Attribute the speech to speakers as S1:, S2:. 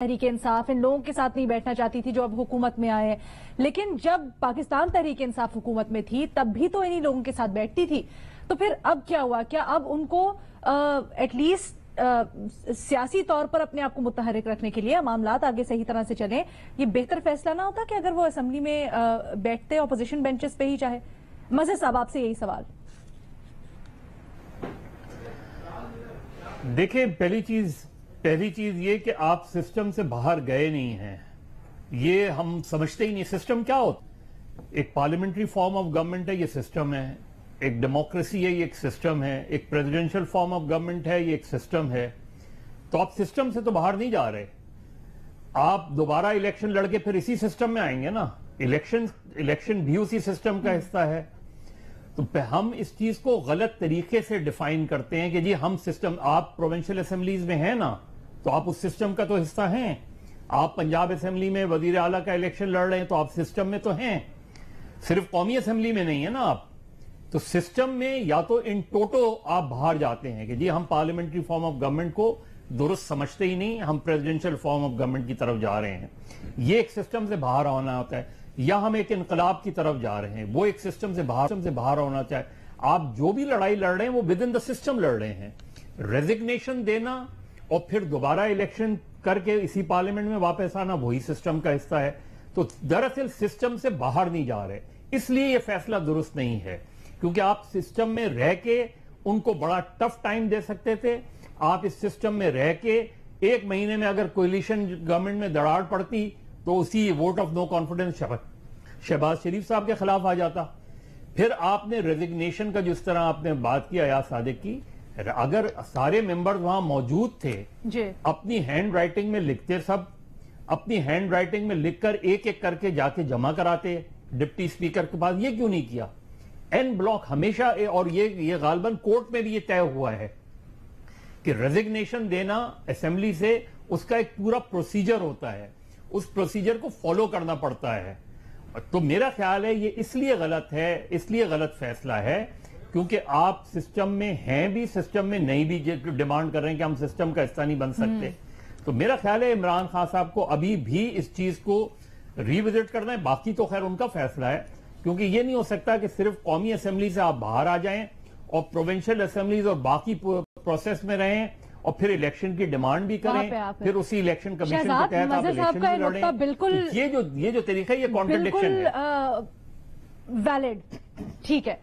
S1: तहरीक इंसाफ इन लोगों के साथ नहीं बैठना चाहती थी जो अब हुकूमत में आए हैं, लेकिन जब पाकिस्तान तहरीक इंसाफ हुकूमत में थी तब भी तो इन्हीं लोगों के साथ बैठती थी। तो फिर अब क्या हुआ? क्या अब उनको एटलीस्ट सियासी तौर पर अपने आप को मुतहरिक रखने के लिए मामलात आगे सही तरह से चलें, ये बेहतर फैसला ना होता कि अगर वो असेंबली में बैठते अपोजिशन बेंचेस पे ही? चाहे मज़हर साहब आपसे यही सवाल।
S2: देखिए, पहली चीज ये कि आप सिस्टम से बाहर गए नहीं हैं, ये हम समझते ही नहीं। सिस्टम क्या होता? एक पार्लियामेंट्री फॉर्म ऑफ गवर्नमेंट है, ये सिस्टम है। एक डेमोक्रेसी है, ये एक सिस्टम है। एक प्रेसिडेंशियल फॉर्म ऑफ गवर्नमेंट है, ये एक सिस्टम है। तो आप सिस्टम से तो बाहर नहीं जा रहे। आप दोबारा इलेक्शन लड़के फिर इसी सिस्टम में आएंगे ना। इलेक्शन भी उसी सिस्टम का हिस्सा है। तो हम इस चीज को गलत तरीके से डिफाइन करते हैं कि जी हम सिस्टम, आप प्रोविंशियल असेंबलीज में हैं ना, तो आप उस सिस्टम का तो हिस्सा हैं। आप पंजाब असेंबली में वजीर आला का इलेक्शन लड़ रहे हैं तो आप सिस्टम में तो हैं, सिर्फ कौमी असेंबली में नहीं है ना आप। तो सिस्टम में या तो इन टोटो आप बाहर जाते हैं कि जी हम पार्लियामेंट्री फॉर्म ऑफ गवर्नमेंट को दुरुस्त समझते ही नहीं, हम प्रेसिडेंशियल फॉर्म ऑफ गवर्नमेंट की तरफ जा रहे हैं, ये एक सिस्टम से बाहर होना होता है। या हम एक इनकलाब की तरफ जा रहे हैं, वो एक सिस्टम से बाहर होना चाहिए। आप जो भी लड़ाई लड़ रहे हैं वो विद इन द सिस्टम लड़ रहे हैं। रेजिग्नेशन देना और फिर दोबारा इलेक्शन करके इसी पार्लियामेंट में वापस आना, वही सिस्टम का हिस्सा है। तो दरअसल सिस्टम से बाहर नहीं जा रहे, इसलिए यह फैसला दुरुस्त नहीं है। क्योंकि आप सिस्टम में रह के उनको बड़ा टफ टाइम दे सकते थे। आप इस सिस्टम में रह के एक महीने में अगर कोalition गवर्नमेंट में दरार पड़ती तो उसी vote of no confidence Shahbaz Sharif साहब के खिलाफ आ जाता। फिर आपने रेजिग्नेशन का जिस तरह आपने बात की अयाज सादिक की, अगर सारे मेंबर्स वहां मौजूद थे, अपनी हैंड राइटिंग में लिखते, सब अपनी हैंड राइटिंग में लिखकर एक एक करके जाके जमा कराते डिप्टी स्पीकर के पास, ये क्यों नहीं किया? एन ब्लॉक हमेशा, और ये गालबन कोर्ट में भी ये तय हुआ है कि रेजिग्नेशन देना असेंबली से, उसका एक पूरा प्रोसीजर होता है, उस प्रोसीजर को फॉलो करना पड़ता है। तो मेरा ख्याल है ये इसलिए गलत फैसला है क्योंकि आप सिस्टम में हैं भी, सिस्टम में नहीं भी, डिमांड कर रहे हैं कि हम सिस्टम का हिस्सा नहीं बन सकते। तो मेरा ख्याल है इमरान खान साहब को अभी भी इस चीज को रिविजिट करना है। बाकी तो खैर उनका फैसला है, क्योंकि ये नहीं हो सकता कि सिर्फ कौमी असेंबली से आप बाहर आ जाएं और प्रोविंशियल असेंबलीज और बाकी प्रोसेस में रहें और फिर इलेक्शन की डिमांड भी करें, फिर उसी इलेक्शन कमीशन के तहत आप इलेक्शन भी लड़ें।
S1: बिल्कुल,
S2: ये जो तरीका है, ये कॉन्ट्रडिक्शन है।
S1: वैलिड, ठीक है।